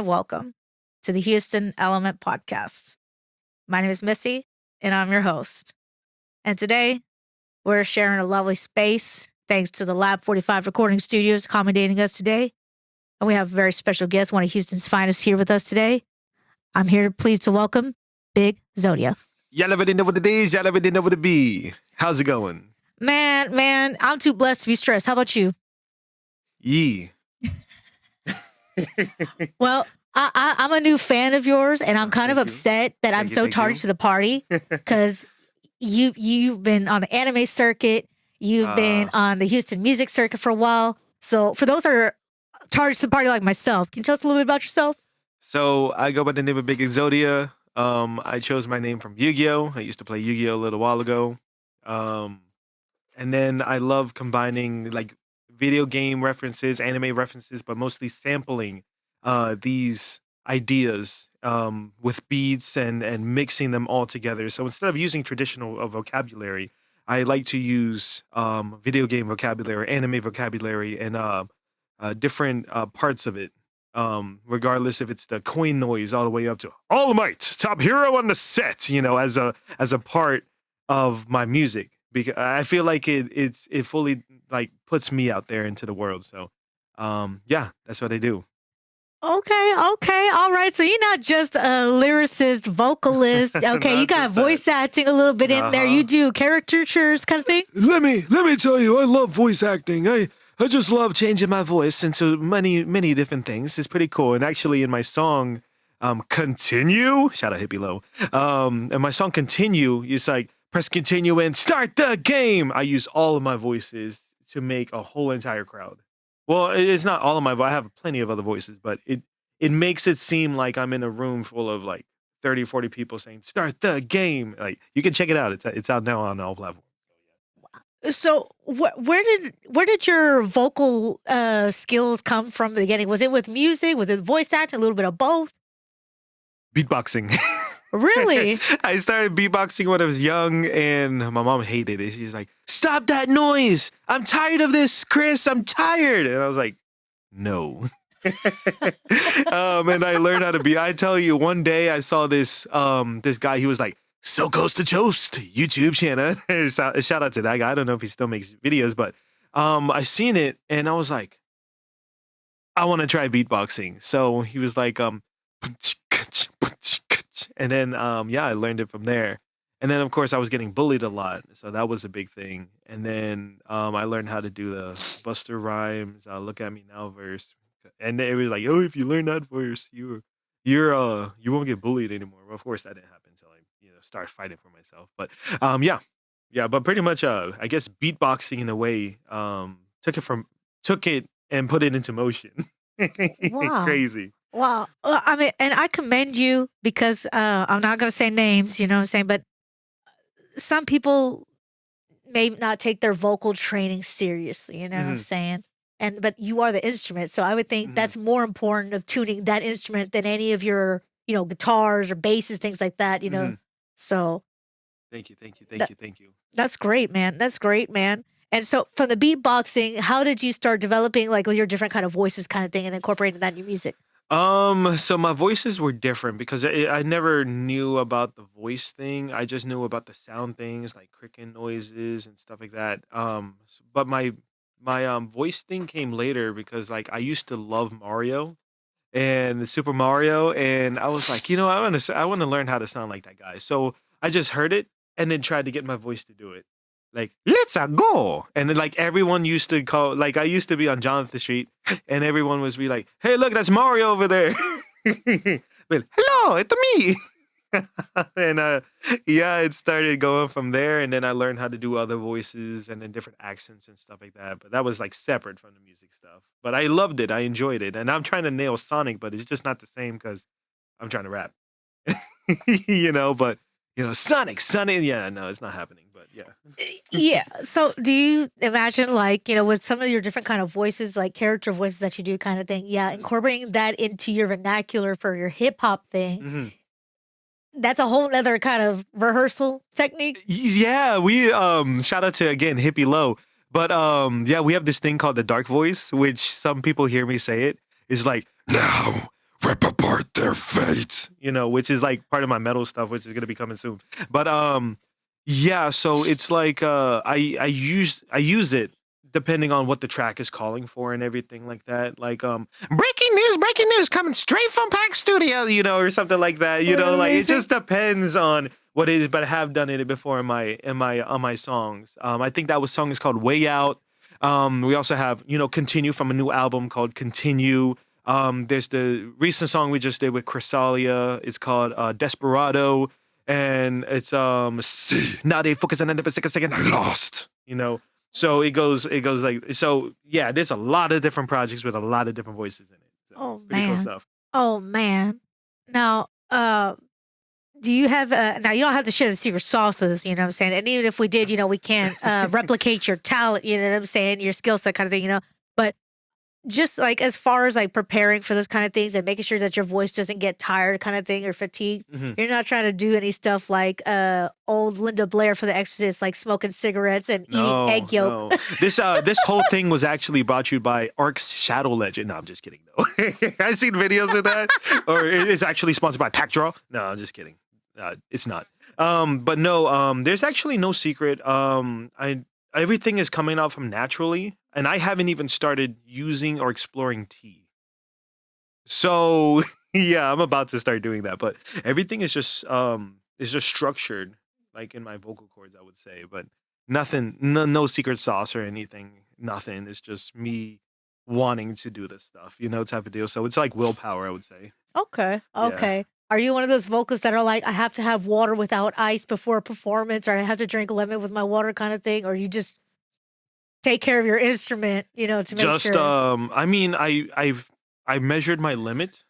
welcome to the Houston Element Podcast. My name is Missy, and I'm your host. And today, we're sharing a lovely space thanks to the Lab 45 recording studios accommodating us today. And we have a very special guest, one of Houston's finest, here with us today. I'm here pleased to welcome Big Xodia. Y'all already know what it is. Y'all already know what it be. How's it going? Man, I'm too blessed to be stressed. How about you? Yee. Well, I'm a new fan of yours, and I'm kind of upset that I'm so tardy to the party because you've been on the anime circuit. You've been on the Houston music circuit for a while. So for those that are tardy to the party like myself, can you tell us a little bit about yourself? So I go by the name of Big Xodia. I chose my name from Yu-Gi-Oh! I used to play Yu-Gi-Oh! A little while ago. And then I love combining like video game references, anime references, but mostly sampling these ideas with beats and mixing them all together. So instead of using traditional vocabulary, I like to use video game vocabulary, anime vocabulary, and different parts of it. Regardless if it's the coin noise all the way up to All Might, top hero on the set, as a part of my music, because I feel like it fully like puts me out there into the world. So, yeah, that's what I do. Okay, all right. So you're not just a lyricist, vocalist. Okay, you got voice acting a little bit in there. You do caricatures kind of thing. Let me tell you, I love voice acting. I just love changing my voice into many different things. It's pretty cool. And actually, in my song, Continue, shout out Hippie Lo. And my song Continue, it's like press continue and start the game. I use all of my voices to make a whole entire crowd. Well, it's not all of my. I have plenty of other voices, but it makes it seem like I'm in a room full of like 30, 40 people saying start the game. Like you can check it out. It's out now on all platforms. So where did your vocal skills come from in the beginning? Was it with music? Was it voice acting? A little bit of both? Beatboxing. Really? I started beatboxing when I was young, and my mom hated it. She was like, "Stop that noise! I'm tired of this, Chris. I'm tired." And I was like, "No." And I learned how to be. I tell you, one day I saw this guy. He was like, "So Coast to Toast YouTube channel." Shout out to that guy. I don't know if he still makes videos, but I seen it and I was like, I want to try beatboxing. So he was like, and then I learned it from there. And then of course I was getting bullied a lot, so that was a big thing. And then I learned how to do the Buster Rhymes, Look at Me Now verse, and it was like, oh, if you learn that verse, you won't get bullied anymore. Well, of course that didn't happen until I start fighting for myself. But but pretty much I guess beatboxing in a way took it and put it into motion. Wow. Crazy. Wow. I mean, and I commend you because I'm not going to say names, you know what I'm saying? But some people may not take their vocal training seriously, you know what I'm saying? But you are the instrument. So I would think that's more important of tuning that instrument than any of your, guitars or basses, things like that, So. Thank you. That's great, man. And so from the beatboxing, how did you start developing like with your different kind of voices kind of thing and incorporating that in your music? So my voices were different because I never knew about the voice thing. I just knew about the sound things like cricket noises and stuff like that. But my voice thing came later because like I used to love Mario and Super Mario, and I was like, I want to learn how to sound like that guy. So I just heard it and then tried to get my voice to do it. Like, let's go. And then like everyone used to call, like I used to be on Jonathan Street and everyone was be like, hey, look, that's Mario over there. But hello, it's me. And it started going from there. And then I learned how to do other voices and then different accents and stuff like that. But that was like separate from the music stuff. But I loved it. I enjoyed it. And I'm trying to nail Sonic, but it's just not the same because I'm trying to rap. But Sonic, yeah, no, it's not happening, but yeah. Yeah. So do you imagine like, with some of your different kind of voices, like character voices that you do kind of thing, incorporating that into your vernacular for your hip hop thing, that's a whole other kind of rehearsal technique? Yeah, we, shout out to, again, Hippie Lo, but we have this thing called the dark voice, which some people hear me say it, is like, now, rip apart their fate, which is like part of my metal stuff, which is going to be coming soon. But yeah, so it's like I use it depending on what the track is calling for and everything like that. Like breaking news coming straight from Pack Studio, or something like that. Like it just depends on what it is, but I have done it before on my songs. I think that song is called Way Out. We also have, Continue from a new album called Continue. There's the recent song we just did with Chrysalia. It's called Desperado. And it's now they focus on the second I lost, So it goes like, so yeah, there's a lot of different projects with a lot of different voices in it. So pretty cool stuff. Oh man. Now, do you have now you don't have to share the secret sauces, you know what I'm saying? And even if we did, we can't replicate your talent, you know what I'm saying, your skill set kind of thing, But just like as far as like preparing for those kind of things and making sure that your voice doesn't get tired kind of thing or fatigued, you're not trying to do any stuff like old Linda Blair for The Exorcist, like smoking cigarettes and eating egg yolk. No. This whole thing was actually brought to you by Ark's Shadow Legend. No, I'm just kidding. No, I've seen videos of that. Or it's actually sponsored by Packdraw. No, I'm just kidding. It's not. But no, there's actually no secret. Everything is coming out from naturally, and I haven't even started using or exploring tea. So yeah, I'm about to start doing that. But everything is just structured like in my vocal cords, I would say. But nothing, no secret sauce or anything. Nothing. It's just me wanting to do this stuff, type of deal. So it's like willpower, I would say. Okay. Yeah. Are you one of those vocalists that are like, I have to have water without ice before a performance, or I have to drink lemon with my water kind of thing, or you just take care of your instrument, to make sure? I mean, I measured my limit,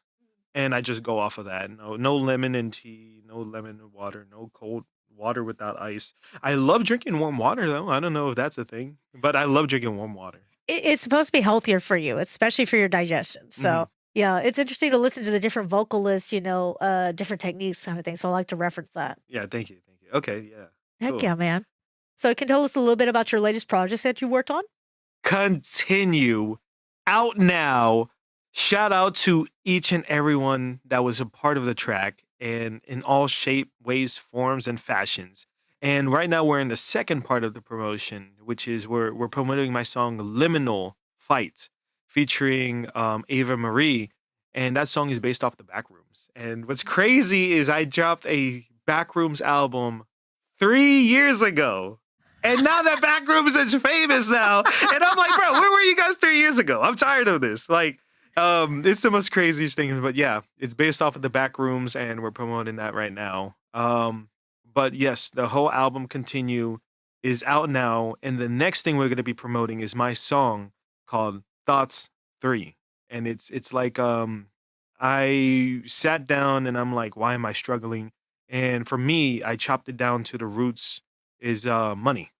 and I just go off of that. No lemon in tea, no lemon in water, no cold water without ice. I love drinking warm water though. I don't know if that's a thing, but I love drinking warm water. It's supposed to be healthier for you, especially for your digestion. So. Yeah, it's interesting to listen to the different vocalists, different techniques kind of thing. So I like to reference that. Yeah, thank you. Okay, yeah. Heck yeah, man. So can you tell us a little bit about your latest projects that you worked on? Continue. Out now. Shout out to each and everyone that was a part of the track and in all shape, ways, forms, and fashions. And right now we're in the second part of the promotion, which is we're promoting my song Liminal Fight, featuring Ava Marie, and that song is based off the Backrooms. And what's crazy is I dropped a Backrooms album 3 years ago, and now that Backrooms is famous now, and I'm like, bro, where were you guys 3 years ago? I'm tired of this. Like, it's the most craziest thing, but yeah, it's based off of the Backrooms, and we're promoting that right now. But yes, the whole album Continue is out now, and the next thing we're going to be promoting is my song called Thoughts 3. And it's like I sat down and I'm like, why am I struggling? And for me, I chopped it down to the roots is money.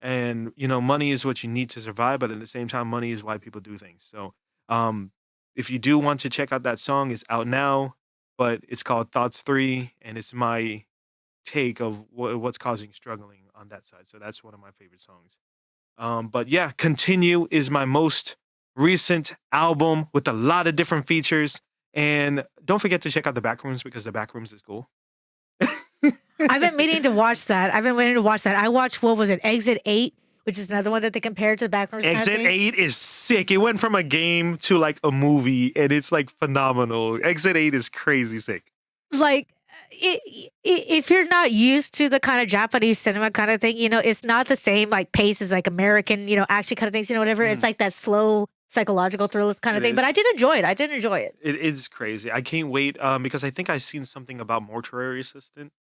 And money is what you need to survive, but at the same time, money is why people do things. So if you do want to check out that song, it's out now, but it's called Thoughts 3, and it's my take of what's causing struggling on that side. So that's one of my favorite songs. But yeah, Continue is my most recent album with a lot of different features. And don't forget to check out the Backrooms because the Backrooms is cool. I've been meaning to watch that. I watched, what was it, Exit 8, which is another one that they compared to the Backrooms. Exit 8 is sick. It went from a game to like a movie, and it's like phenomenal. Exit 8 is crazy sick. Like, if you're not used to the kind of Japanese cinema kind of thing, it's not the same like pace as like American, action kind of things, whatever. It's like that slow psychological thriller kind of thing. But I did enjoy it. It is crazy. I can't wait because I think I've seen something about Mortuary Assistant.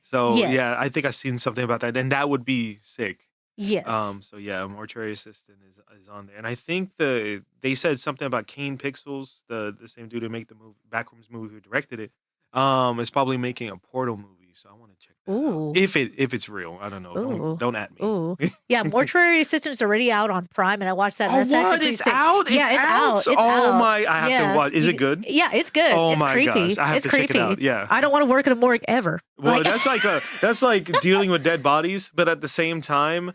So yeah, I think I've seen something about that, and that would be sick. Yes. So yeah, Mortuary Assistant is on there, and I think they said something about Kane Pixels, the same dude who made the Backrooms movie who directed it. Is probably making a Portal movie, so I want to check that out. If it's real, I don't know. Don't at me. Ooh. Yeah, Mortuary Assistant is already out on Prime, and I watched that. Oh, what? It's out? Yeah, it's out. Oh my! I have to watch. Is it good? Yeah, it's good. Oh it's my creepy. gosh! I have to check it out. Yeah. I don't want to work in a morgue ever. Well, that's like dealing with dead bodies, but at the same time,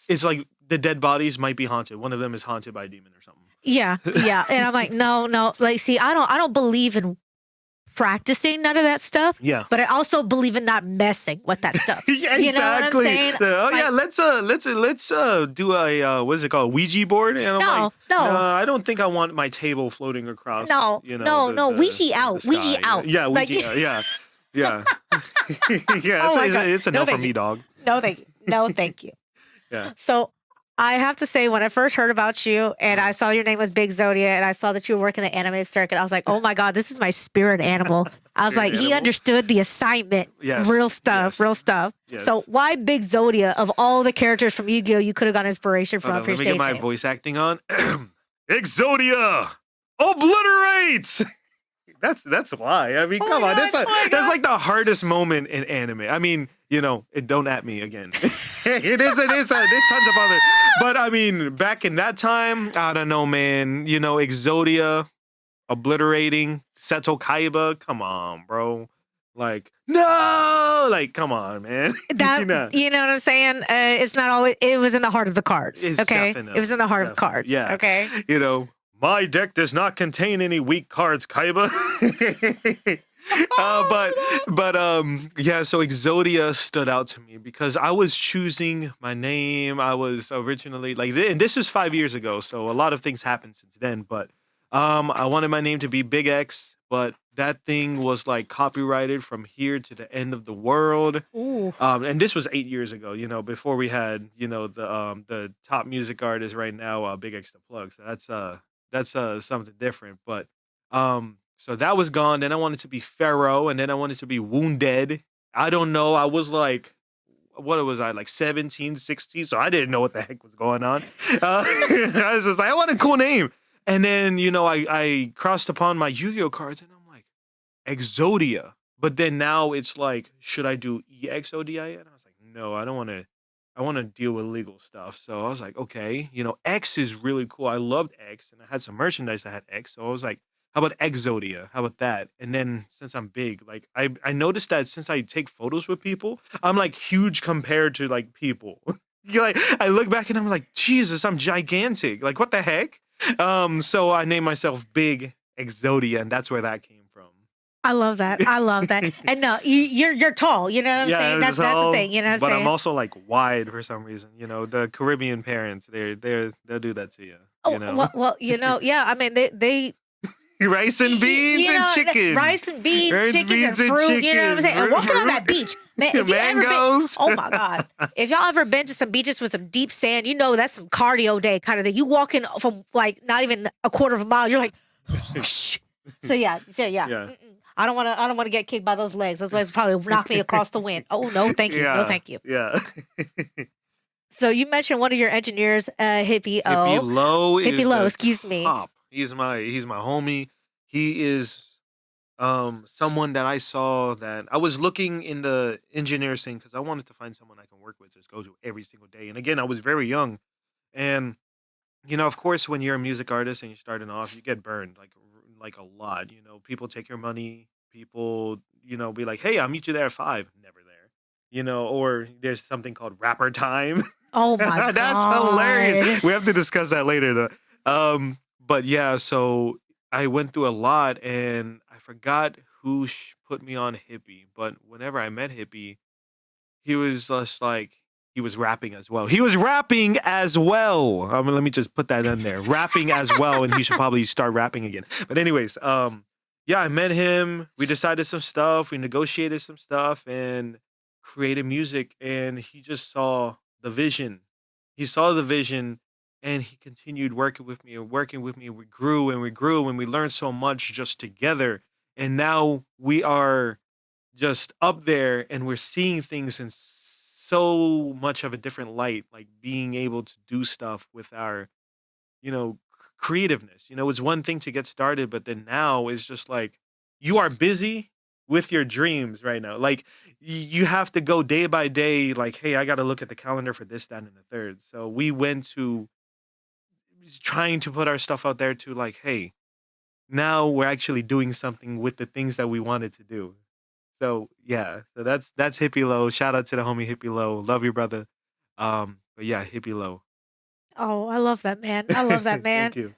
it's like the dead bodies might be haunted. One of them is haunted by a demon or something. Yeah, and I'm like, no. Like, see, I don't believe in practicing none of that stuff. Yeah. But I also believe in not messing with that stuff. Yeah, You know what I'm exactly. saying? Oh Like- yeah, let's do a what is it called, Ouija board? And I'm No, like, no. I don't think I want my table floating across. No, you know, no, Ouija the out, Ouija sky. out. Yeah, Like- Ouija. Yeah, yeah, yeah. Oh my God. It's a No, no for thank me, you. dog. No, thank you. No, thank you. Yeah. So I have to say, when I first heard about you and I saw your name was Big Xodia and I saw that you were working the anime circuit, I was like, oh my God, this is my spirit animal. I was Spirit like, he animal? understood the assignment. Yes, Real stuff, yes. real stuff. Yes. So why Big Xodia? Of all the characters from Yu-Gi-Oh, you could have gotten inspiration Hold from on, for your let me get stage my name. voice acting on. Exodia obliterates. That's why. I mean, Oh come my on. God, oh my That's God. like the hardest moment in anime. I mean, don't at me again. it is. There's tons of other. But I mean, back in that time, I don't know, man. Exodia obliterating Seto Kaiba. Come on, bro. Like, no, like, come on, man. That you know what I'm saying? It's not always. It was in the heart of the cards. It's Okay, it was in the heart of cards. Yeah. Okay. My deck does not contain any weak cards, Kaiba. Yeah, so Exodia stood out to me because I was choosing my name. I was originally and this was 5 years ago, so a lot of things happened since then, but I wanted my name to be Big X, but that thing was like copyrighted from here to the end of the world. Ooh. And this was 8 years ago, before we had, the top music artist right now, Big X the Plug. So that's something different. But so that was gone. Then I wanted to be Pharaoh, and then I wanted to be Wounded. I don't know. I was like, what was I, like 17, 16? So I didn't know what the heck was going on. I was just like, I want a cool name. And then, I crossed upon my Yu-Gi-Oh cards, and I'm like, Exodia. But then now it's like, should I do EXODIA? And I was like, no, I don't want to. I want to deal with legal stuff. So I was like, okay, X is really cool. I loved X, and I had some merchandise that had X. So I was like, how about Exodia? How about that? And then since I'm big, like I noticed that since I take photos with people, I'm like huge compared to like people. Like I look back and I'm like, Jesus, I'm gigantic. Like what the heck? So I named myself Big Xodia, and that's where that came from. I love that. I love that. And no, you're tall. You know what I'm saying? That's the thing. You know what I'm But saying? I'm also like wide for some reason. The Caribbean parents, they'll do that to you. Well, yeah. I mean, they rice and beans and chicken. rice and beans, Rice, chickens beans, and and fruit. You know what I'm saying? And walking on fruit. that beach, man. If you ever been, Mangoes. oh my God, if y'all ever been to some beaches with some deep sand, that's some cardio day kind of thing. You walking from like not even a quarter of a mile, you're like, whoosh. So yeah. Yeah. I don't want to get kicked by those legs. Those legs probably knock me across the wind. Oh no, thank you. Yeah. No, thank you. Yeah. So you mentioned one of your engineers, Hippie Hippie Lo is Hippie Lo, the excuse me. top. He's my homie. He is someone that I saw that I was looking in the engineer scene because I wanted to find someone I can work with, just go to every single day. And again, I was very young, and of course, when you're a music artist and you're starting off, you get burned like a lot. People take your money. People, be like, "Hey, I'll meet you there at 5." Never there. Or there's something called rapper time. Oh my God, That's hilarious. We have to discuss that later, though. But yeah, so I went through a lot, and I forgot who put me on Hippie. But whenever I met Hippie, he was just like, he was rapping as well. He was rapping as well. Let me just put that in there. Rapping as well, and he should probably start rapping again. But anyways, yeah, I met him. We decided some stuff. We negotiated some stuff and created music. And he just saw the vision. He saw the vision, and he continued working with me and working with me. We grew and we grew, and we learned so much just together. And now we are just up there, and we're seeing things in so much of a different light, like being able to do stuff with our, creativeness. It's one thing to get started, but then now it's just like you are busy with your dreams right now. Like you have to go day by day, like, hey, I got to look at the calendar for this, that, and the third. So we went to trying to put our stuff out there to like, hey, now we're actually doing something with the things that we wanted to do. So yeah, so that's Hippie Lo. Shout out to the homie Hippie Lo. Love you, brother. But yeah, Hippie Lo. Oh, I love that man. I love that man. Thank you.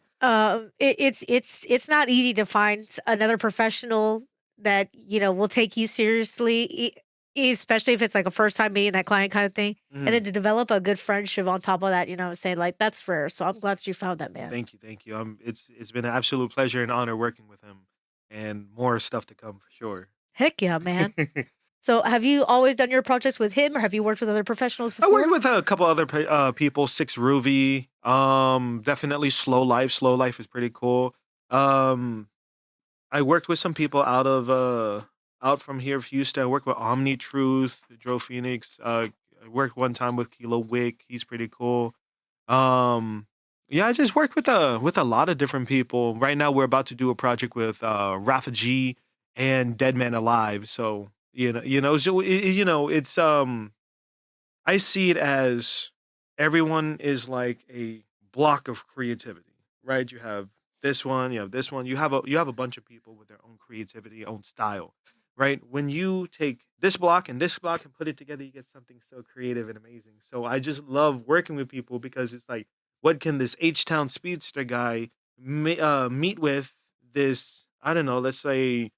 It's not easy to find another professional that, will take you seriously, especially if it's like a first time meeting that client kind of thing. And then to develop a good friendship on top of that, saying like that's rare. So I'm glad that you found that, man. Thank you. It's been an absolute pleasure and honor working with him, and more stuff to come for sure. Heck yeah, man. So have you always done your projects with him, or have you worked with other professionals I before? worked with a couple other people. Six Ruby, definitely Slow Life. Slow Life is pretty cool. I worked with some people out from here of Houston. I worked with Omni Truth, Joe Phoenix. I worked one time with Kilo Wick. He's pretty cool. Um, yeah, I just worked with a lot of different people. Right now, we're about to do a project with Rafa G and Dead Man Alive. So it's I see it as everyone is like a block of creativity, right? You have this one, you have this one, you have a bunch of people with their own creativity, own style, right? When you take this block and put it together, you get something so creative and amazing. So I just love working with people because it's like, what can this H Town speedster guy meet with this? I don't know. Let's say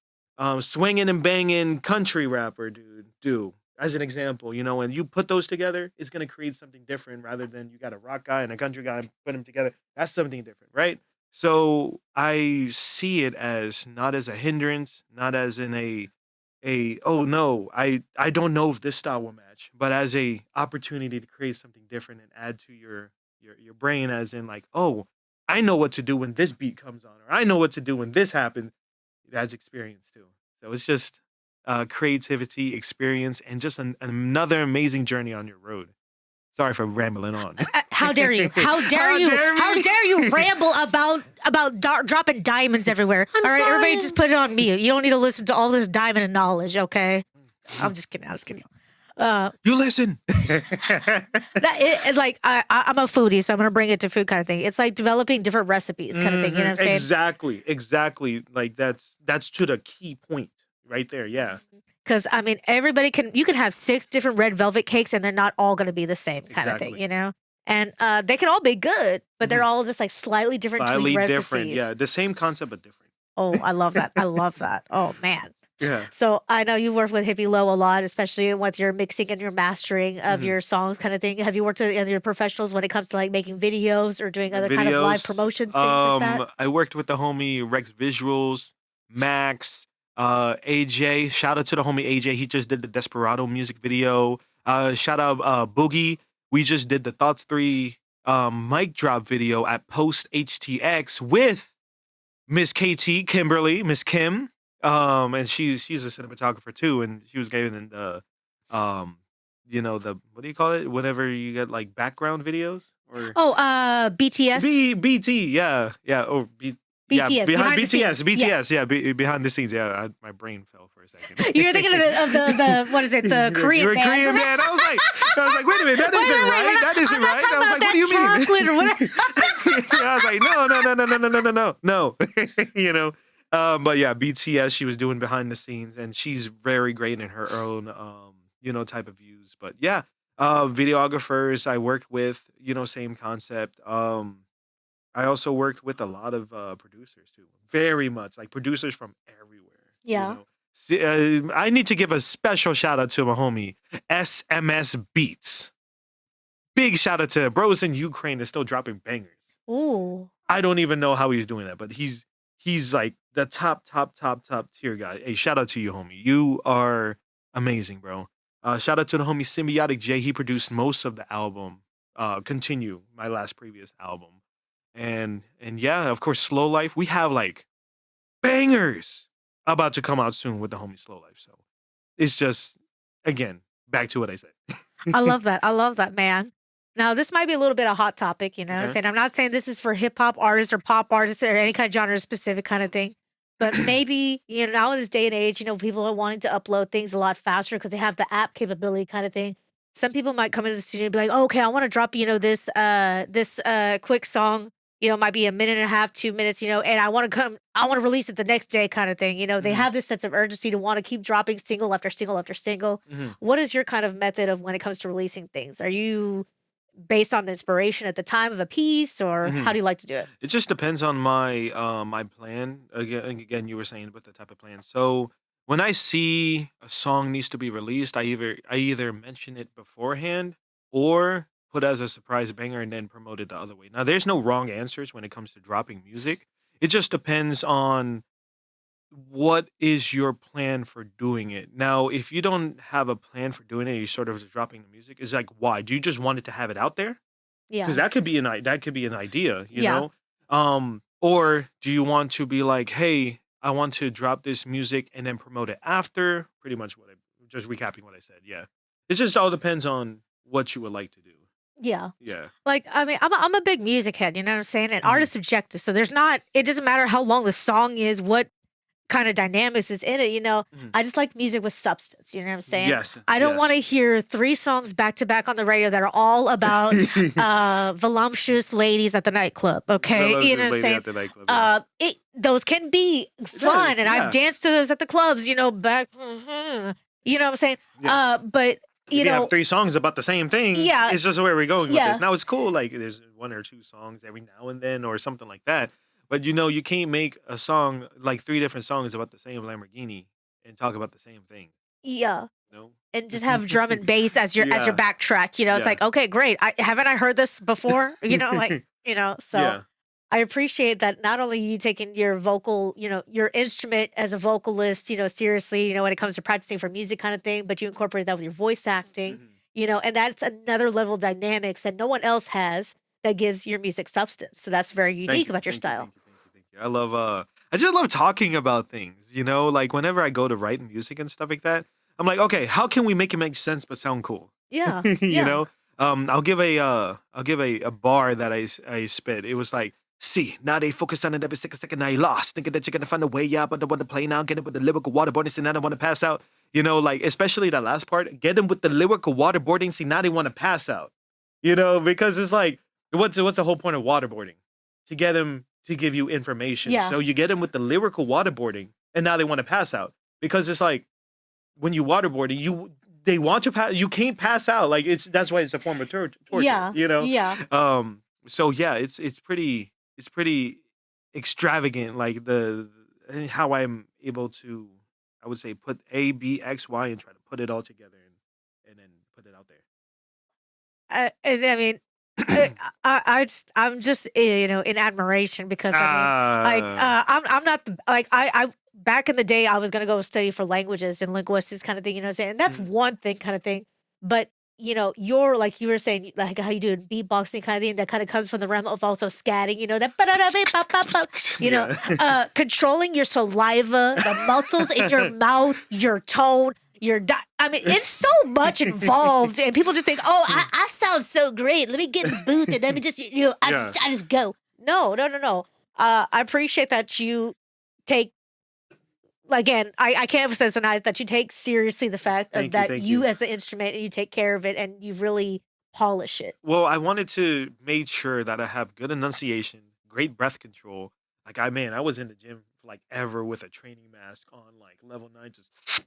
swinging and banging country rapper dude do as an example, when you put those together, it's going to create something different rather than you got a rock guy and a country guy and put them together. That's something different, right? So I see it as not as a hindrance, not as in a oh no, I don't know if this style will match, but as a opportunity to create something different and add to your brain, as in like, oh, I know what to do when this beat comes on, or I know what to do when this happens. It adds experience too. So it's just creativity, experience, and just another amazing journey on your road. Sorry for rambling on. How dare you? How dare you? How dare you ramble about dropping diamonds everywhere? All right, everybody, just put it on mute. You don't need to listen to all this diamond knowledge, okay? I'm just kidding. I was kidding. You listen. I'm a foodie, so I'm gonna bring it to food kind of thing. It's like developing different recipes kind of thing. You know what I'm saying? Exactly. Like that's to the key point right there. Yeah. Because I mean, you can have 6 different red velvet cakes, and they're not all gonna be the same kind of thing, And they can all be good, but they're all just like slightly different. Slightly different. Yeah, the same concept but different. Oh, I love that. I love that. Oh man. Yeah. So I know you work with Hippie Lo a lot, especially with your mixing and your mastering of your songs kind of thing. Have you worked with other professionals when it comes to like making videos or doing other kind of live promotions, things like that? I worked with the homie Rex Visuals, Max, AJ. Shout out to the homie AJ. He just did the Desperado music video. Shout out Boogie. We just did the Thoughts 3 mic drop video at Post HTX with Miss KT, Kimberly, Miss Kim. And she's a cinematographer too, and she was given the the what do you call it? Whenever you get like background videos or BTS. BT, yeah, oh BTS, yeah, behind BTS, yes. Yeah, behind the scenes, yeah. My brain fell for a second. You're thinking of the what is it? The Korean band. Korean band. I was like, wait a minute, that isn't right. That isn't right. I was like, what do you mean? Chocolate or whatever. I was like, no. But yeah, BTS, she was doing behind the scenes, and she's very great in her own, type of views. But yeah, videographers I worked with, same concept. I also worked with a lot of producers too, very much like producers from everywhere. Yeah. I need to give a special shout out to my homie SMS Beats. Big shout out to bros in Ukraine is still dropping bangers. Ooh. I don't even know how he's doing that, but he's like the top tier guy. Hey, shout out to you, homie. You are amazing, bro. Shout out to the homie Simbiotic J. He produced most of the album. Continue, my last previous album. And yeah, of course, Slow Life. We have like bangers about to come out soon with the homie Slow Life. So it's just, again, back to what I said. I love that, man. Now, this might be a little bit of hot topic, saying I'm not saying this is for hip hop artists or pop artists or any kind of genre specific kind of thing. But maybe, now in this day and age, people are wanting to upload things a lot faster because they have the app capability kind of thing. Some people might come into the studio and be like, oh, okay, I want to drop, this quick song, might be a minute and a half, 2 minutes, and I want to release it the next day kind of thing. They have this sense of urgency to want to keep dropping single after single after single. What is your kind of method of when it comes to releasing things? Are you based on the inspiration at the time of a piece, or how do you like to do it? It just depends on my my plan. Again, you were saying about the type of plan. So when I see a song needs to be released, I either mention it beforehand or put as a surprise banger and then promote it the other way. Now, there's no wrong answers when it comes to dropping music. It just depends on what is your plan for doing it. Now, if you don't have a plan for doing it, you sort of just dropping the music. Is like, why? Do you just want it to have it out there? Because Yeah. that could be an idea, Yeah. or do you want to be like, hey, I want to drop this music and then promote it after? Pretty much what I just recapping what I said. Yeah, it just all depends on what you would like to do. Yeah. Yeah. Like, I mean, I'm a big music head, you know what I'm saying? And art Mhm. is subjective. So it doesn't matter how long the song is, what kind of dynamics is in it, you know? Mhm. I just like music with substance, you know what I'm saying? Yes. I don't want to Yes. hear 3 songs back to back on the radio that are all about voluptuous ladies at the nightclub, okay? You know Voluptuous what I'm lady saying? at the nightclub. Yeah. Those can be It does. fun, and I've Yeah. danced to those at the clubs, you know, back, you know what I'm saying? Yeah. But, you If you have know, 3 songs about the same thing, yeah, it's just where we're going with this. yeah, Now it's cool, like there's 1 or 2 songs every now and then or something like that. But you can't make a song like 3 different songs about the same Lamborghini and talk about the same thing. yeah. No. And just have drum and bass as your Yeah. backtrack. You know, it's Yeah. like, okay, great. Haven't I heard this before? You know, like, you know, so Yeah. I appreciate that not only you taking your vocal, you know, your instrument as a vocalist, you know, seriously, you know, when it comes to practicing for music kind of thing, but you incorporate that with your voice acting, Mhm. you know, and that's another level of dynamics that no one else has that gives your music substance. So that's very Thank unique you. about your Thank you. style. Thank you. Thank you. Thank you. I just love talking about things, like whenever I go to write music and stuff like that, I'm like, okay, how can we make it make sense but sound cool? Yeah. you Yeah. know? I'll give a bar that I spit. It was like, see, now they focus on it every second, now you lost. Thinking that you're gonna find a way out, but don't want to play now, get it with the lyrical waterboarding, see now they want to pass out. Like especially that last part, get them with the lyrical waterboarding, see now they want to pass out. Because it's like, what's the whole point of waterboarding? To get them to give you information. Yeah. So you get them with the lyrical waterboarding, and now they want to pass out. Because it's like when you waterboard, they want to pass. You can't pass out. Like that's why it's a form of torture. Yeah. Yeah. So yeah, it's pretty extravagant. Like how I'm able to, I would say, put A, B, X, Y, and try to put it all together and then put it out there. I mean, I'm just you know in admiration because I mean like Ah, I'm not like I back in the day I was gonna go study for languages and linguistics kind of thing, you know what I'm saying? And that's mm, one thing kind of thing, but you know you're like you were saying like how you do beatboxing kind of thing that kind of comes from the realm of also scatting, you know that you know yeah. controlling your saliva, the muscles in your mouth, your tone. I mean, it's so much involved, and people just think, "Oh, I sound so great. Let me get in the booth and let me just, you know, I Yeah. just, I just go." No, no, no, no. I appreciate that you take again. I can't emphasize enough that you take seriously the fact of Thank you. that Thank you you. as the instrument and you take care of it and you really polish it. Well, I wanted to make sure that I have good enunciation, great breath control. Like I was in the gym like ever with a training mask on, like level 9, just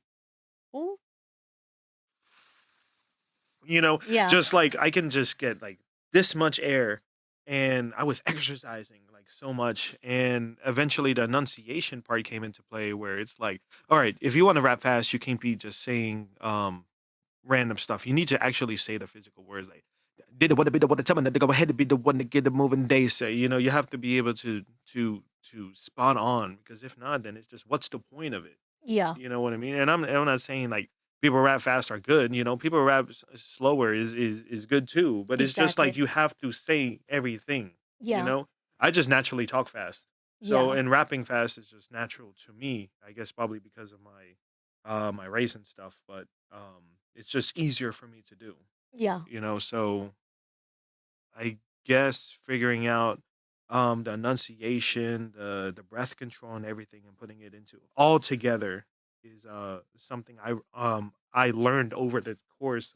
Ooh, you know, yeah, just like I can just get like this much air, and I was exercising like so much, and eventually the enunciation part came into play where it's like, all right, if you want to rap fast, you can't be just saying random stuff. You need to actually say the physical words like did it want to be the one to tell me that they go ahead to be the one to get the moving they say. You have to be able to spot on, because if not, then it's just what's the point of it? yeah, You know what I mean? And I'm not saying like people rap fast are good. People rap slower is good too. But it's just like exactly. you have to say everything. You Yeah, know, I just naturally talk fast. So yeah, and rapping fast is just natural to me. I guess probably because of my race and stuff. But it's just easier for me to do. yeah, So I guess figuring out the enunciation, the breath control and everything and putting it into all together is something I learned over the course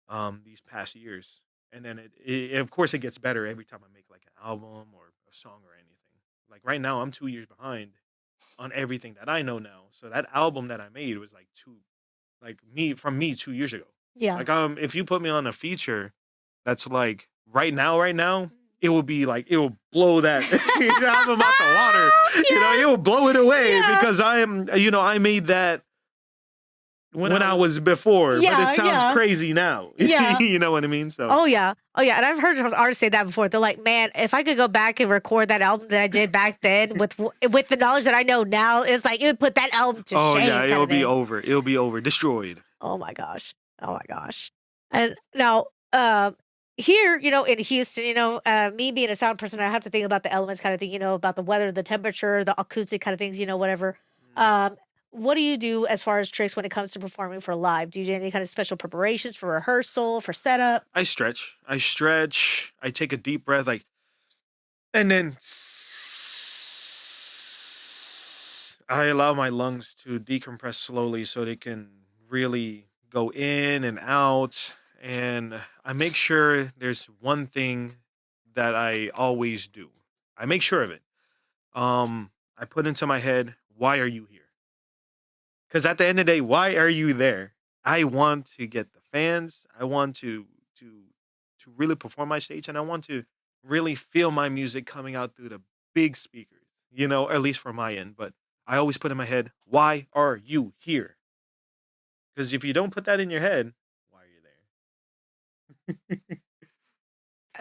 of these past years. And then of course it gets better every time I make like an album or a song or anything. Like right now I'm 2 years behind on everything that I know now. So that album that I made was like me 2 years ago. yeah, Like if you put me on a feature that's like right now, it will be like, it will blow that album out the water. You know, it will blow it away because I made that when I was before, but it sounds crazy now. Yeah. You know what I mean? So. Oh yeah. And I've heard artists say that before. They're like, man, if I could go back and record that album that I did back then with the knowledge that I know now, it's like it would put that album to shame. Oh yeah, it'll be over. It'll be over, destroyed. Oh my gosh. And now, here, in Houston, me being a sound person, I have to think about the elements kind of thing, about the weather, the temperature, the acoustic kind of things, whatever. What do you do as far as tricks when it comes to performing for live? Do you do any kind of special preparations for rehearsal, for setup? I stretch. I take a deep breath, and then I allow my lungs to decompress slowly so they can really go in and out. And I make sure there's one thing that I always do. I make sure of it. I put into my head, why are you here? Because at the end of the day, why are you there? I want to get the fans. I want to really perform my stage, and I want to really feel my music coming out through the big speakers, at least from my end. But I always put in my head, why are you here? Because if you don't put that in your head, why are you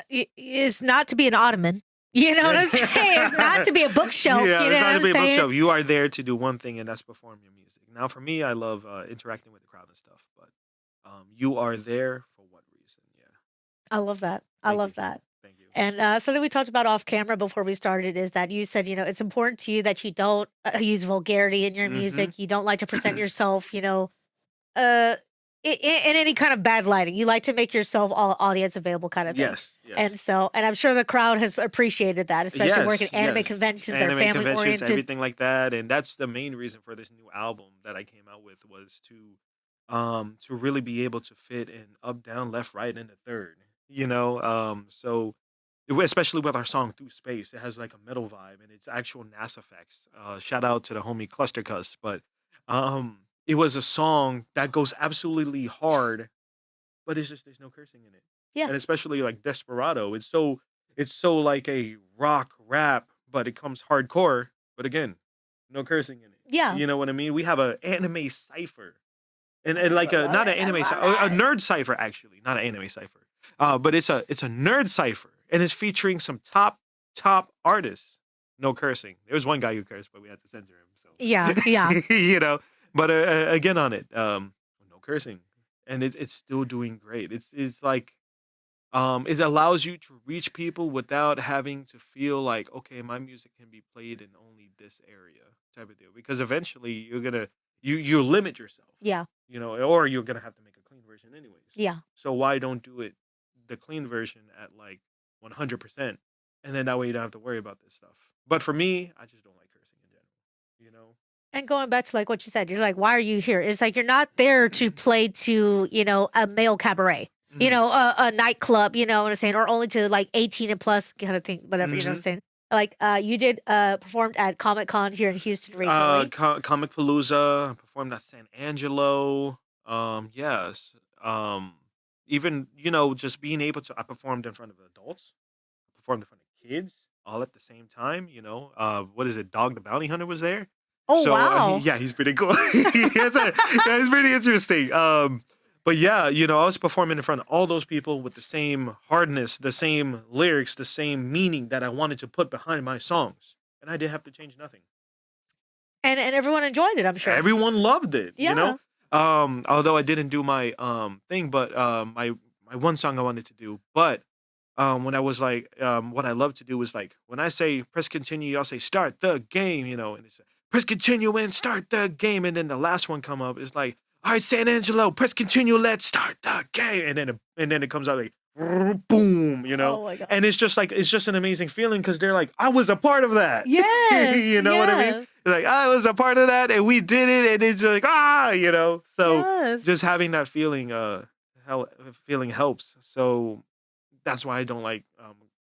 there? It's not to be an ottoman. You know what I'm saying? It's not to be a bookshelf. Yeah, you know it's not what to be I'm a saying? bookshelf. You are there to do one thing, and that's perform your music. Now, for me, I love interacting with the crowd and stuff, but you are there for what reason? Yeah. I love that. I love that. Thank you. And something we talked about off camera before we started is that you said, it's important to you that you don't use vulgarity in your music. You don't like to present yourself, in any kind of bad lighting. You like to make yourself all audience available kind of thing. Yes. And I'm sure the crowd has appreciated that, especially working anime conventions that are family oriented. Everything like that. And that's the main reason for this new album that I came out with, was to really be able to fit in up, down, left, right, and the third. So especially with our song Through Space, it has like a metal vibe and it's actual NASA effects. Shout out to the homie Cluster Cuss, but it was a song that goes absolutely hard, but it's just there's no cursing in it. Yeah. And especially like Desperado, it's so like a rock rap, but it comes hardcore. But again, no cursing in it. Yeah. You know what I mean? We have an anime cipher. And like not an anime cipher, a nerd cipher actually, not an anime cipher. But it's a nerd cipher, and it's featuring some top artists. No cursing. There was one guy who cursed, but we had to censor him. So yeah. But again on it, no cursing, and it's still doing great. It's like it allows you to reach people without having to feel like, okay, my music can be played in only this area type of deal. Because eventually you're gonna you limit yourself. Yeah. Or you're gonna have to make a clean version anyways. Yeah. So why don't do it the clean version at like 100%, and then that way you don't have to worry about this stuff. But for me, I just don't like cursing in general. And going back to like what you said, you're like, why are you here? It's like you're not there to play to, a male cabaret, a nightclub, you know what I'm saying, or only to like 18 and plus kind of thing, whatever, you know what I'm saying. Like you did performed at Comic-Con here in Houston recently. Comic Palooza, performed at San Angelo. Yes. Even just being able to, I performed in front of adults, I performed in front of kids, all at the same time. What is it? Dog the Bounty Hunter was there. Oh, so, wow! Yeah, he's pretty cool. He's pretty interesting. But yeah, I was performing in front of all those people with the same hardness, the same lyrics, the same meaning that I wanted to put behind my songs, and I didn't have to change nothing. And everyone enjoyed it, I'm sure. Everyone loved it. Yeah. Although I didn't do my thing, but my one song I wanted to do, but when I was like, what I love to do is like when I say press continue, I'll say start the game, and it's press continue and start the game, and then the last one come up is like, all right, San Angelo, press continue, let's start the game, and then it comes out like boom, Oh my God. and it's just an amazing feeling because they're like, I was a part of that. Yes. You know what I mean? Like, I was a part of that and we did it, and it's like, so just having that feeling helps. So that's why I don't like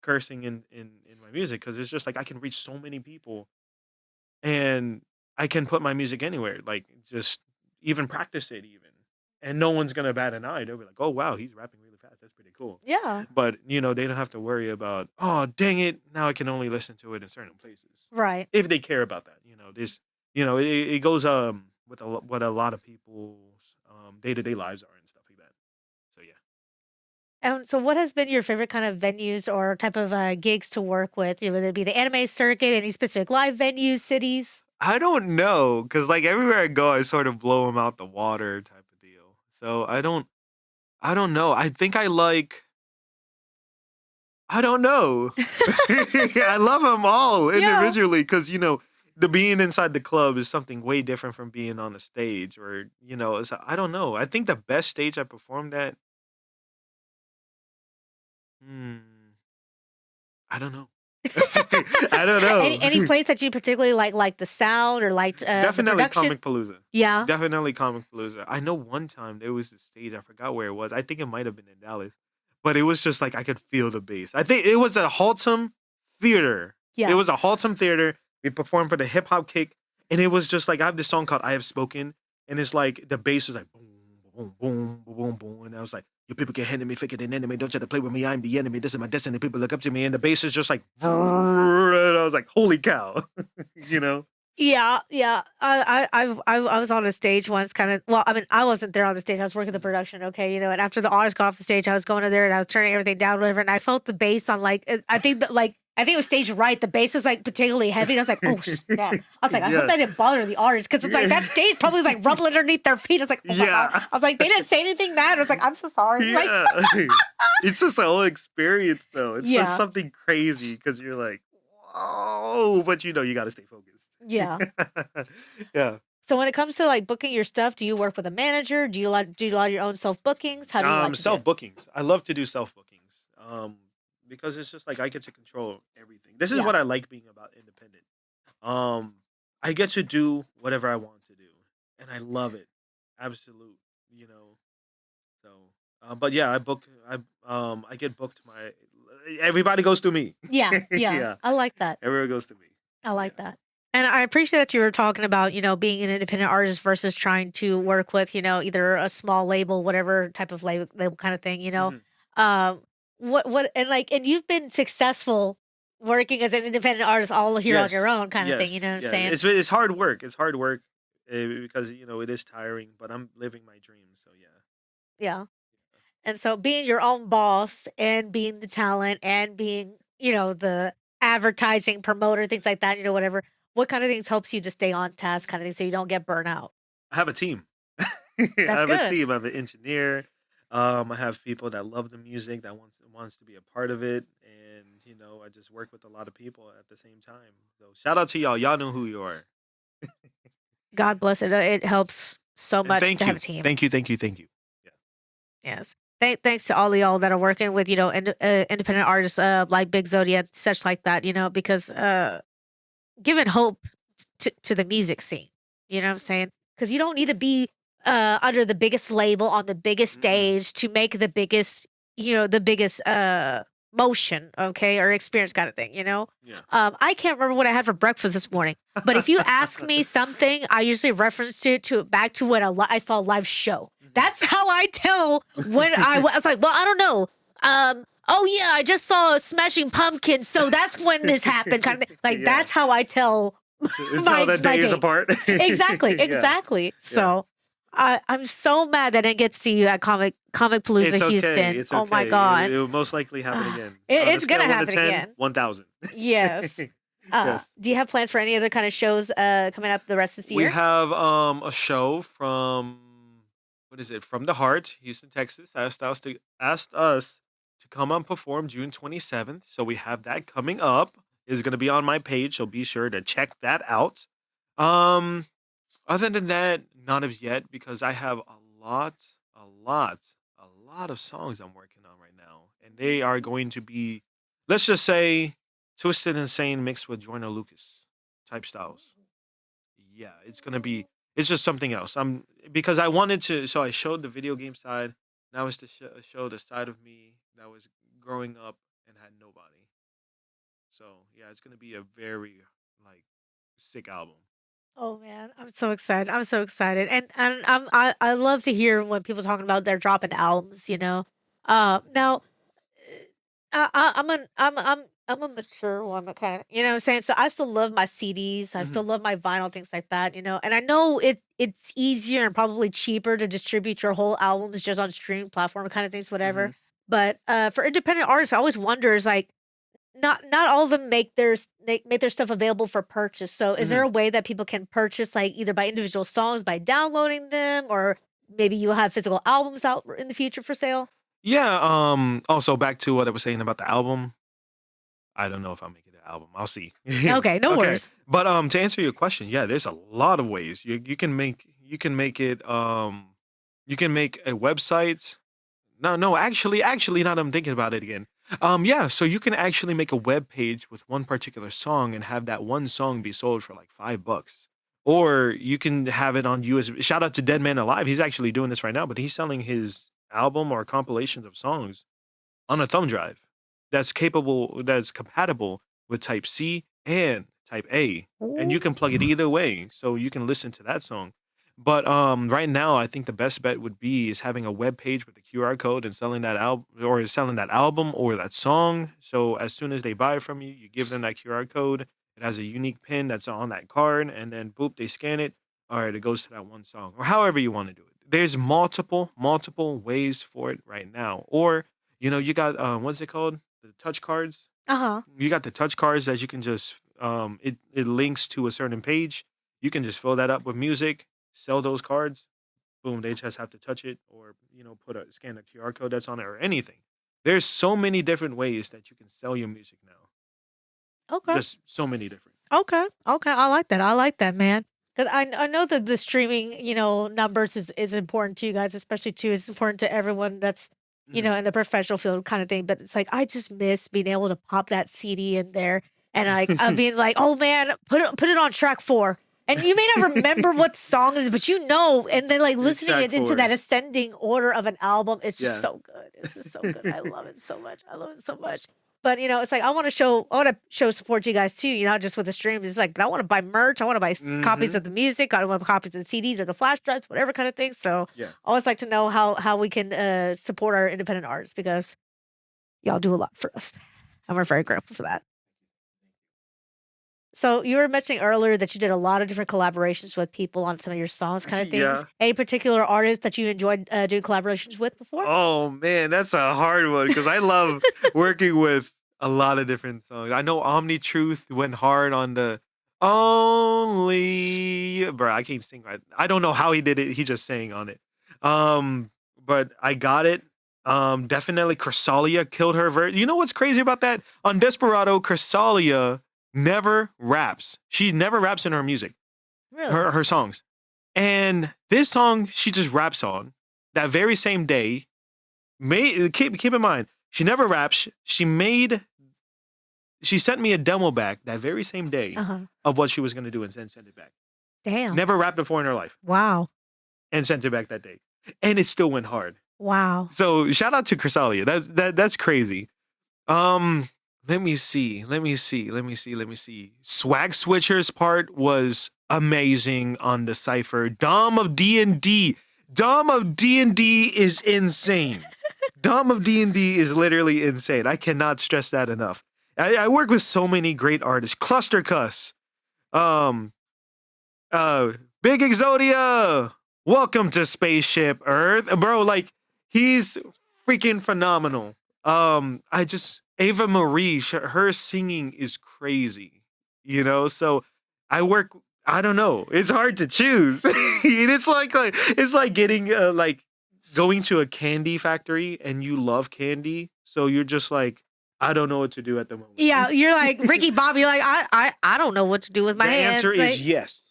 cursing in my music, because it's just like I can reach so many people and I can put my music anywhere, like just even practice it even, and no one's gonna bat an eye. They'll be like, oh wow, he's rapping really fast. That's pretty cool. Yeah. But they don't have to worry about, oh dang it, now I can only listen to it in certain places. Right. If they care about that, it goes with what a lot of people's day-to-day lives are and stuff like that. So yeah. And so, what has been your favorite kind of venues or type of gigs to work with? Whether it be the anime circuit, any specific live venues, cities? I don't know, cause like everywhere I go, I sort of blow them out the water type of deal. So I don't know. I think I don't know. I love them all Yeah. individually, cause the being inside the club is something way different from being on the stage, or I don't know. I think the best stage I performed at, hmm, I don't know. I don't Any know. place that you particularly like the sound or liked the Definitely production? Comic Palooza. Yeah. Definitely Comic Palooza. I know one time there was a stage, I forgot where it was. I think it might have been in Dallas. But it was just like I could feel the bass. I think it was at Haltom Theater. It Yeah. was a Haltom Theater. We performed for the hip hop kick. And it was just like I have this song called I Have Spoken. And it's like the bass is like boom, boom, boom, boom, boom, boom. And I was like, you people get handed me, fake it an enemy. Don't try to play with me. I'm the enemy. This is my destiny. People look up to me. And the bass is just like, and I was like, holy cow. you know? Yeah, yeah. I was on a stage once, kind of. Well, I mean, I wasn't there on the stage. I was working the production, okay, And after the artist got off the stage, I was going to there and I was turning everything down, whatever. And I felt the bass on I think it was stage right. The bass was like particularly heavy. And I was like, oh snap! I was like, I hope that didn't bother the artist because it's like that stage probably like rumbling underneath their feet. I was like, oh my god! I was like, they didn't say anything bad. I was like, I'm so sorry. Yeah. It's just a whole experience, though. It's Yeah. just something crazy because you're like, whoa, but you got to stay focused. Yeah. Yeah. So when it comes to booking your stuff, do you work with a manager? Do you do a lot of your own self bookings? How do you like to do it? Self bookings. I love to do self bookings. Because it's just like I get to control everything. This is Yeah. what I like being about independent. I get to do whatever I want to do, and I love it. Absolute, So, but yeah, I get booked. Everybody goes through me. Yeah, yeah. Yeah. I like that. Everyone goes through me. I like that. And I appreciate that you were talking about, being an independent artist versus trying to work with, either a small label, whatever type of label kind of thing, Mhm. And you've been successful working as an independent artist all here on your Yes. own kind of thing, you know what I'm Yeah. saying? It's hard work. It's hard work because it is tiring. But I'm living my dream. So yeah. Yeah. And so being your own boss and being the talent and being, the advertising promoter, things like that, whatever, what kind of things helps you to stay on task kind of thing so you don't get burnt out? I have a team. I have good. a team. I have an engineer. I have people that love the music that wants to be a part of it, and I just work with a lot of people at the same time. So shout out to y'all. Y'all know who you are. God bless it. It helps so And much thank to you. have a team. Thank you. Thank you. Thank you. Yeah. Yes. Thanks to all of y'all that are working with, independent artists like Big Xodia and such like that, because giving hope to the music scene. You know what I'm saying? Because you don't need to be under the biggest label on the biggest Mm-mm. stage to make the biggest, motion, okay, or experience kind of thing, Yeah. I can't remember what I had for breakfast this morning, but if you ask me something, I usually reference it back to what I saw a live show. That's how I tell when I was like, well, I don't know. Oh yeah, I just saw Smashing Pumpkins, so that's when this happened. Kind of thing. Like Yeah. that's how I tell It's my how the days dates. apart. Exactly, Yeah. exactly. So I'm so mad that I didn't get to see you at Comic Palooza It's okay. Houston. It's Oh my okay. god, It will most likely happen again. It's gonna happen again. 1,000. Yes. Yes. Do you have plans for any other kind of shows coming up the rest of this We year? have a show from From the Heart, Houston, Texas. Asked us to come and perform June 27th. So we have that coming up. It's gonna be on my page, so be sure to check that out. Um, Other than that, not as yet because I have a lot of songs I'm working on right now, and they are going to be, let's just say, Twisted Insane mixed with Joyner Lucas type styles. Yeah, it's just something else. Because I wanted to, so I showed the video game side. Now it's to show the side of me that was growing up and had nobody. So yeah, it's gonna be a very like sick album. Oh man, I'm so excited. I'm so excited. And I love to hear when people talking about they're dropping albums, Now I'm a mature woman, kind of. You know what I'm saying? So I still love my CDs. I still Mhm, love my vinyl, things like that. And I know it's easier and probably cheaper to distribute your whole albums just on streaming platform kind of things, whatever. mhm, But for independent artists, I always wonder is like not all of them make their stuff available for purchase. So is there mhm. a way that people can purchase like either by individual songs by downloading them, or maybe you'll have physical albums out in the future for sale? Yeah, also back to what I was saying about the album. I don't know if I'll make it an album. I'll see. Okay, no Okay. worries. But to answer your question, yeah, there's a lot of ways. You can make it you can make a website. No, actually now that I'm thinking about it again. Yeah, so you can actually make a web page with one particular song and have that one song be sold for like $5. Or you can have it on USB. Shout out to Dead Man Alive. He's actually doing this right now, but he's selling his album or compilations of songs on a thumb drive that's compatible with Type C and Type A, and you can plug it either way, so you can listen to that song. But right now, I think the best bet would be is having a web page with a QR code and selling that album or that song. So as soon as they buy it from you, you give them that QR code. It has a unique pin that's on that card, and then boop, they scan it. All right, it goes to that one song, or however you want to do it. There's multiple ways for it right now, or you got what's it called? The touch cards. Uh-huh. You got the touch cards that you can just it links to a certain page. You can just fill that up with music, sell those cards. Boom, they just have to touch it or scan a QR code that's on it or anything. There's so many different ways that you can sell your music now. Okay. Just so many different. Okay. Okay. I like that. I like that, man. Because I know that the streaming, numbers is important to you guys, especially too. It's important to everyone that's, Mhm. in the professional field kind of thing. But it's like, I just miss being able to pop that CD in there and like, being like, oh man, put it on track 4. And you may not remember what song it is, but and then like It's listening track it into that 4. ascending order of an album, it's just Yeah. so good. It's just so good. I love it so much. I love it so much. But it's like I want to show support to you guys too. Not just with the streams. It's like, but I want to buy merch. I want to buy copies Mhm. of the music. I want to buy copies of the CDs or the flash drives, whatever kind of thing. So Yeah. I always like to know how we can support our independent artists because y'all do a lot for us, and we're very grateful for that. So you were mentioning earlier that you did a lot of different collaborations with people on some of your songs, kind of things. Yeah. Any particular artists that you enjoyed doing collaborations with before? Oh man, that's a hard one because I love working with a lot of different songs. I know Omni Truth went hard on the only, bro. I can't sing right. I don't know how he did it. He just sang on it. But I got it. Definitely Chrysalia killed her. You know what's crazy about that? On Desperado, Chrysalia never raps. She never raps in her music, Really? her songs. And this song she just raps on that very same day. Keep in mind, she never raps. She sent me a demo back that very same day Uh huh. of what she was gonna do and then sent it back. Damn. Never rapped before in her life Wow. and sent it back that day, and it still went hard. Wow. So shout out to Chrysalia. That's crazy. Let me see. Swag Switcher's part was amazing on the cipher. Dom of D&D. Dom of D&D is insane. Dom of D&D is literally insane. I cannot stress that enough. I work with so many great artists. Cluster Cuss. Um, Big Xodia. Welcome to Spaceship Earth. Bro, like, he's freaking phenomenal. Ava Marie, her singing is crazy, so I don't know. It's hard to choose. And it's like getting like going to a candy factory and you love candy. So you're just like, I don't know what to do at the moment. Yeah, you're like Ricky Bobby. You're like, I don't know what to do with my The hands. answer Like, is yes.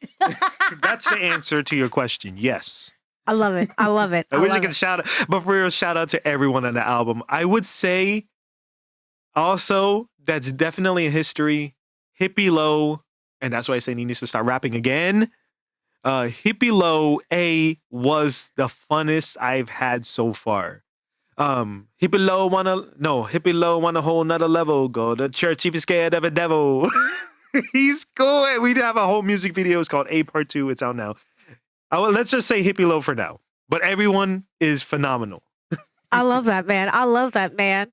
That's the answer to your question. Yes. I love it. I love it. I wish I could but for real, shout out to everyone on the album. I would say also that's definitely in history. Hippie Lo, and that's why I say he needs to start rapping again. Hippie Lo was the funnest I've had so far. Hippie Lo want a whole nother level. Go to church if you're scared of a devil. He's cool. We'd have a whole music video. It's called A Part 2. It's out now. Let's just say Hippie Lo for now. But everyone is phenomenal. I love that, man. I love that, man.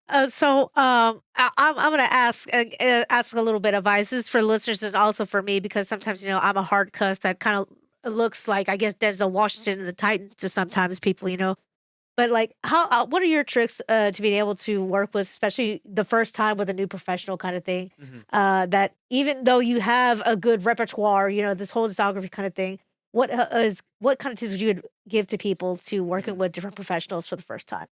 I'm gonna ask a little bit of advice. This is for listeners and also for me because sometimes I'm a hard cuss that kind of looks like I guess Denzel Washington and the Titans to sometimes people. But like, how what are your tricks to being able to work with, especially the first time with a new professional kind of thing? Mhm. That even though you have a good repertoire, this whole discography kind of thing. What kind of tips would you give to people to working Mhm. with different professionals for the first time?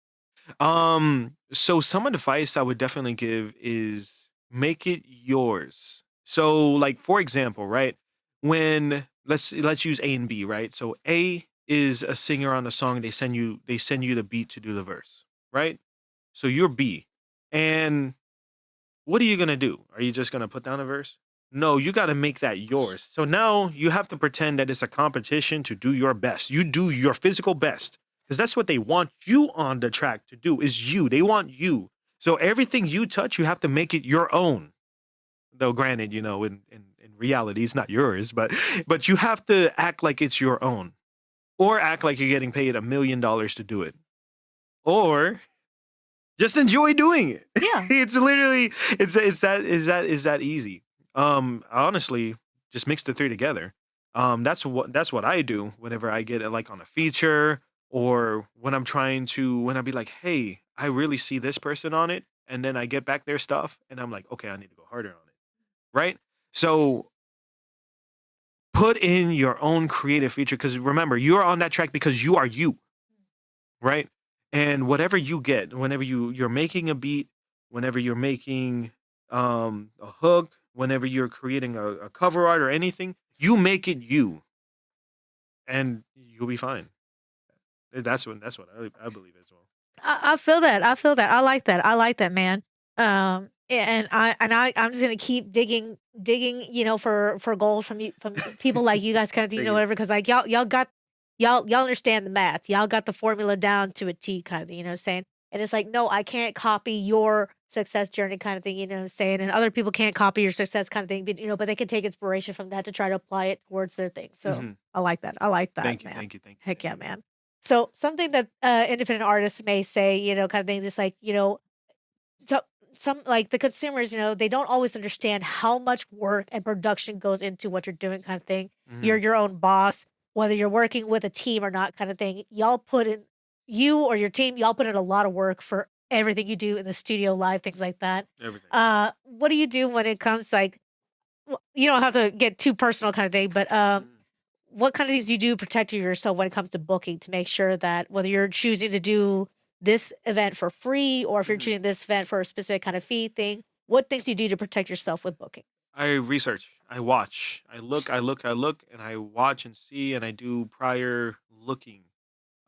So some advice I would definitely give is make it yours. So like for example, right? When let's use A and B, right? So A is a singer on a song, they send you the beat to do the verse, right? So you're B. And what are you gonna do? Are you just gonna put down a verse? No, you gotta make that yours. So now you have to pretend that it's a competition to do your best. You do your physical best. Because that's what they want you on the track to do is you. They want you. So everything you touch, you have to make it your own. Though granted, in reality, it's not yours, but you have to act like it's your own. Or act like you're getting paid $1 million to do it. Or just enjoy doing it. Yeah. It's literally it's that easy. Honestly, just mix the three together. That's what I do whenever I get like on a feature or when I be like, hey, I really see this person on it, and then I get back their stuff and I'm like, okay, I need to go harder on it. Right? So put in your own creative feature because remember, you're on that track because you are you, right? And whatever you get, whenever you're making a beat, whenever you're making a hook, whenever you're creating a cover art or anything, you make it you, and you'll be fine. That's what I believe as well. I feel that. I feel that. I like that. I like that, man. I'm just gonna keep digging, for gold from you, from people like you guys, kind of thing, Thank you. whatever. Because like y'all understand the math. Y'all got the formula down to a T, kind of thing. You know what I'm saying? And it's like, no, I can't copy your success journey, kind of thing. You know what I'm saying? And other people can't copy your success, kind of thing. But they can take inspiration from that to try to apply it towards their thing. So Hmm. I like that. I like that, Thank you, man. thank you, thank you, Heck thank yeah, you. man. So something that independent artists may say, kind of thing, just like, so some like the consumers, they don't always understand how much work and production goes into what you're doing, kind of thing. You're Hmm. your own boss, whether you're working with a team or not, kind of thing. You or your team, y'all put in a lot of work for everything you do in the studio, live, things like that. Everything. What do you do when it comes like, you don't have to get too personal, kind of thing, but Mhm. what kind of things do you do to protect yourself when it comes to booking to make sure that whether you're choosing to do this event for free or if you're Mhm. choosing this event for a specific kind of fee thing, what things do you do to protect yourself with booking? I research, I watch, I look, and I watch and see, and I do prior looking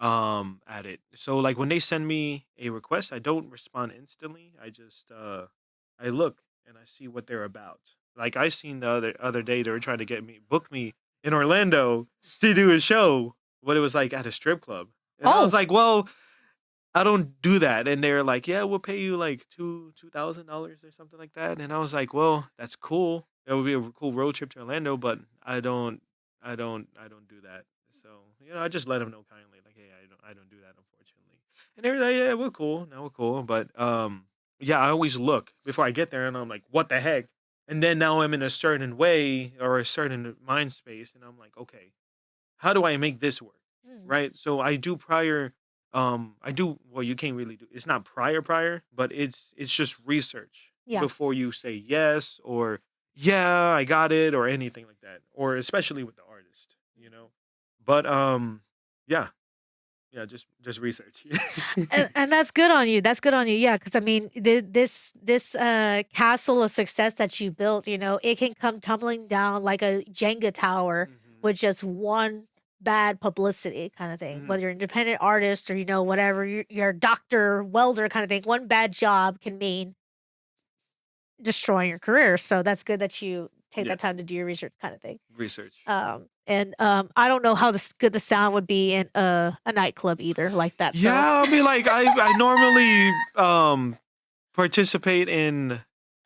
at it. So like when they send me a request, I don't respond instantly. I look and I see what they're about. Like I seen the other day they were trying to book me in Orlando to do a show, but it was like at a strip club. And I was Oh, like, well, I don't do that. And they're like, yeah, we'll pay you like $2,000 or something like that. And I was like, well, that's cool. That would be a cool road trip to Orlando, but I don't do that. So I just let them know kindly, like, hey, I don't do that, unfortunately. And they're like, yeah, we're cool. Now we're cool. But yeah, I always look before I get there, and I'm like, what the heck? And then now I'm in a certain way or a certain mind space, and I'm like, okay, how do I make this work? mm, Right? So I do well, you can't really do it's not prior, but it's just research yeah. before you say yes or yeah, I got it or anything like that. Or especially with the artist. But yeah, yeah, just research. And that's good on you. That's good on you. Yeah, because I mean, this castle of success that you built, it can come tumbling down like a Jenga tower Mhm. with just one bad publicity kind of thing. Mhm. Whether you're an independent artist or whatever, you're a doctor, welder kind of thing. One bad job can mean destroying your career. So that's good that you take that Yes. time to do your research, kind of thing. Research. And I don't know how good the sound would be in a nightclub either, like that. So Yeah, I mean like I normally participate in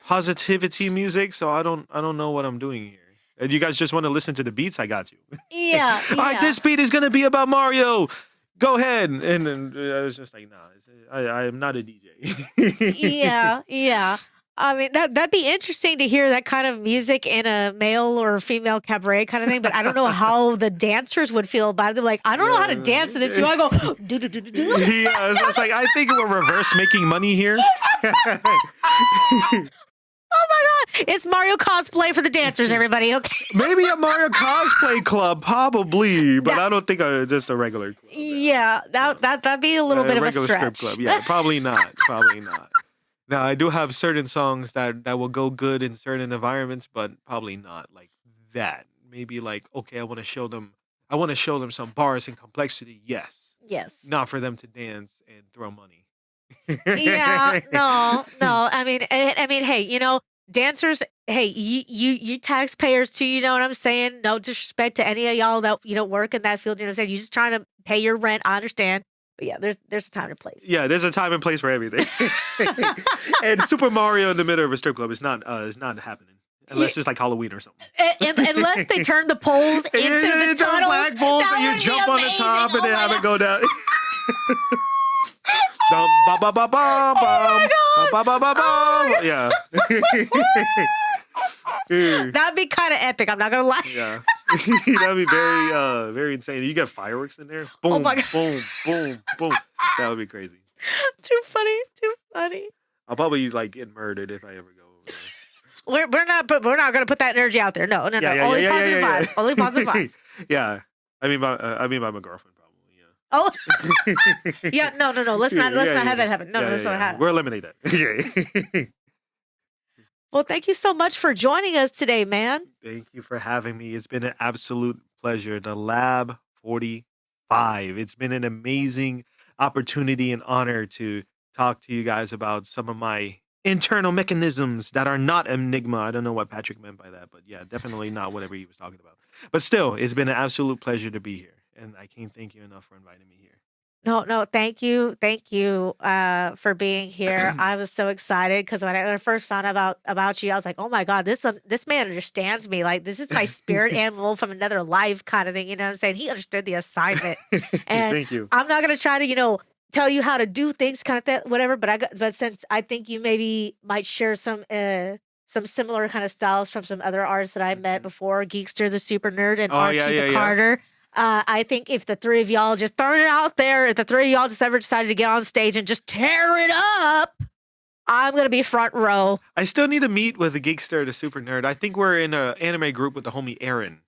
positivity music, so I don't know what I'm doing here. And you guys just want to listen to the beats? I got you. yeah, All right, yeah. this beat is gonna be about Mario. go ahead. And I was just like, nah, I am not a DJ. Yeah. I mean, that'd be interesting to hear that kind of music in a male or female cabaret kind of thing, but I don't know how the dancers would feel about it. They're like, I don't know how to dance to this. Do I go, do? Yeah, it's like, I think we're reverse making money here. Oh my God. It's Mario cosplay for the dancers, everybody. Okay. Maybe a Mario cosplay club, probably, but I don't think just a regular club. Yeah, that'd be a little bit of a regular stretch. strip club. Yeah, probably not. Probably not. Now, I do have certain songs that will go good in certain environments, but probably not like that. Maybe like, okay, I want to show them some bars and complexity. Yes. Not for them to dance and throw money. Yeah, no. I mean, hey, dancers. Hey, you taxpayers too. You know what I'm saying? No disrespect to any of y'all that work in that field. You know what I'm saying? You're just trying to pay your rent. I understand. But yeah, there's a time and place. Yeah, there's a time and place for everything. And Super Mario in the middle of a strip club is not happening. Unless it's like Halloween or something. Unless they turn the poles into the tunnels. Black poles and you jump on the top and then have it go down. Yeah. That'd be kind of epic. I'm not gonna lie. Yeah. That'd be very very insane. You got fireworks in there. Boom, boom, boom, boom. That would be crazy. Too funny. I'll probably like get murdered if I ever go over there. We're not gonna put that energy out there. No. Only positive vibes. Only positive vibes. Yeah. I mean by my girlfriend. Oh, yeah, no. Let's not have that happen. No, let's not have it. We'll eliminate that. Well, thank you so much for joining us today, man. Thank you for having me. It's been an absolute pleasure. The Lab 45. It's been an amazing opportunity and honor to talk to you guys about some of my internal mechanisms that are not enigma. I don't know what Patrick meant by that, but yeah, definitely not whatever he was talking about. But still, it's been an absolute pleasure to be here. And I can't thank you enough for inviting me here. No, thank you for being here. I was so excited because when I first found out about you, I was like, oh my God, this man understands me. Like, this is my spirit animal from another life kind of thing. You know what I'm saying? He understood the assignment. And thank you. I'm not going to try to, tell you how to do things kind of whatever. But since I think you maybe might share some similar kind of styles from some other artists that I met before, Geekster the Super Nerd and Archie the Carter. I think if the three of y'all just throwing it out there, if the three of y'all just ever decided to get on stage and just tear it up, I'm going to be front row. I still need to meet with the Geekster, the Super Nerd. I think we're in an anime group with the homie Aaron.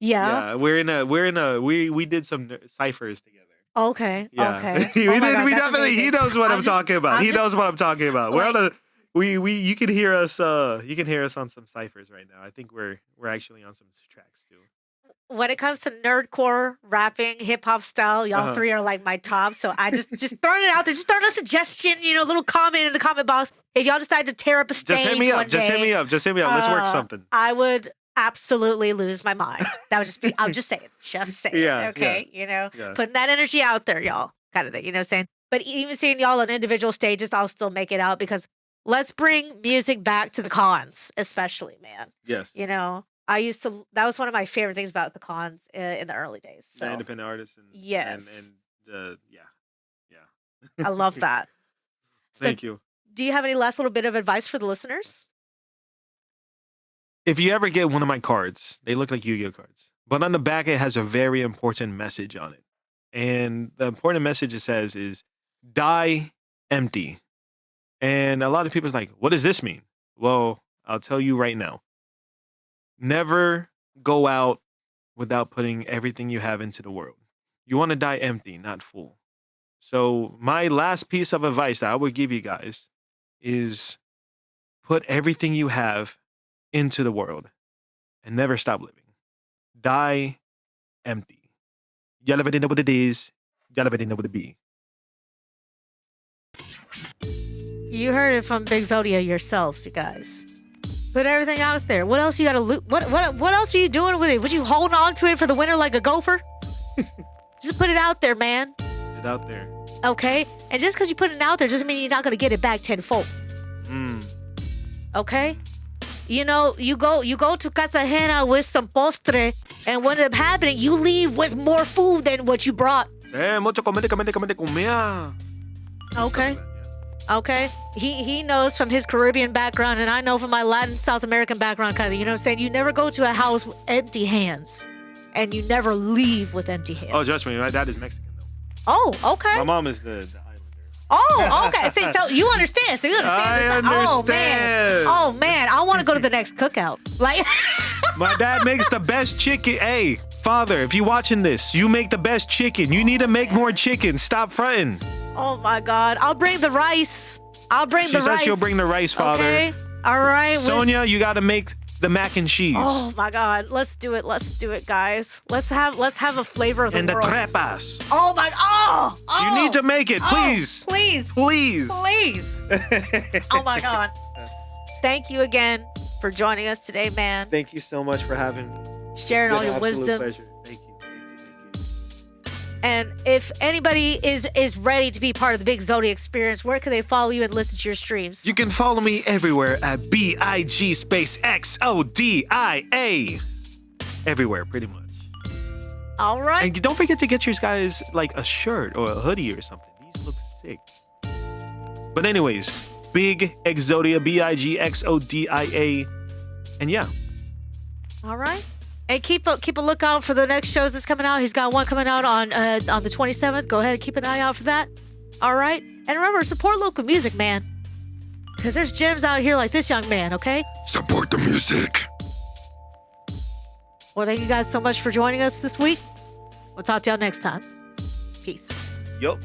Yeah. Yeah, we did some ciphers together. Okay. Yeah. Okay. We definitely, he knows what I'm talking about. He knows what I'm talking about. We're on you can hear us on some ciphers right now. I think we're actually on some tracks too. When it comes to nerdcore, rapping, hip hop style, y'all three are like my top. So I just throwing it out there. Just throwing a suggestion, little comment in the comment box. If y'all decide to tear up a stage just hit me up. one day, Just hit me up. Let's work something. I would absolutely lose my mind. That would just be, I'm just saying. Yeah, okay. Putting that energy out there, y'all. Kind of thing, you know what I'm saying? But even seeing y'all on individual stages, I'll still make it out because let's bring music back to the cons, especially, man. Yes. That was one of my favorite things about the cons in the early days. So. The independent artists. Yes. Yeah. I love that. Thank you. Do you have any last little bit of advice for the listeners? If you ever get one of my cards, they look like Yu-Gi-Oh cards. But on the back, it has a very important message on it. And the important message it says is, die empty. And a lot of people are like, what does this mean? Well, I'll tell you right now. Never go out without putting everything you have into the world. You want to die empty, not full. So my last piece of advice that I would give you guys is put everything you have into the world and never stop living. Die empty. Y'all already know what it is. Y'all already know what it be. You heard it from Big Xodia yourselves, you guys. Put everything out there. What else you got to loot? What else are you doing with it? Would you hold on to it for the winter like a gopher? Just put it out there, man. Put it out there. Okay? And just because you put it out there doesn't mean you're not going to get it back tenfold. Okay? You go to Casa Ajena with some postre, and what ends up happening, you leave with more food than what you brought. Mucho comete comea. Okay. Okay. He knows from his Caribbean background, and I know from my Latin South American background, kind of, you know what I'm saying? You never go to a house with empty hands, and you never leave with empty hands. Oh, trust me, my dad is Mexican, though. Oh, okay. My mom is the islander. Oh, okay. See, so you understand. So you understand. understand. Oh, man. I want to go to the next cookout. Like, My dad makes the best chicken. Hey, father, if you're watching this, you make the best chicken. You need to make more chicken. Stop fronting. oh, my God. I'll bring the rice. She said she'll bring the rice, father. Okay. All right. Sonia, you got to make the mac and cheese. Oh, my God. Let's do it. Let's do it, guys. Let's have a flavor of the and the world. trepas. Oh, my. Oh. You need to make it, please. Please. Please. Please. Oh, my God. Thank you again for joining us today, man. Thank you so much for having me. Sharing all your Absolute wisdom. Pleasure. Thank you. And if anybody is ready to be part of the Big Xodia experience, where can they follow you and listen to your streams? You can follow me everywhere at BIG space XODIA. Everywhere, pretty much. All right. And don't forget to get your guys like a shirt or a hoodie or something. These look sick. But anyways, Big Xodia, BIG XODIA. And yeah. All right. And keep a lookout for the next shows that's coming out. He's got one coming out on the 27th. Go ahead and keep an eye out for that. All right. And remember, support local music, man. Because there's gems out here like this young man, okay? Support the music. Well, thank you guys so much for joining us this week. We'll talk to y'all next time. Peace. Yup.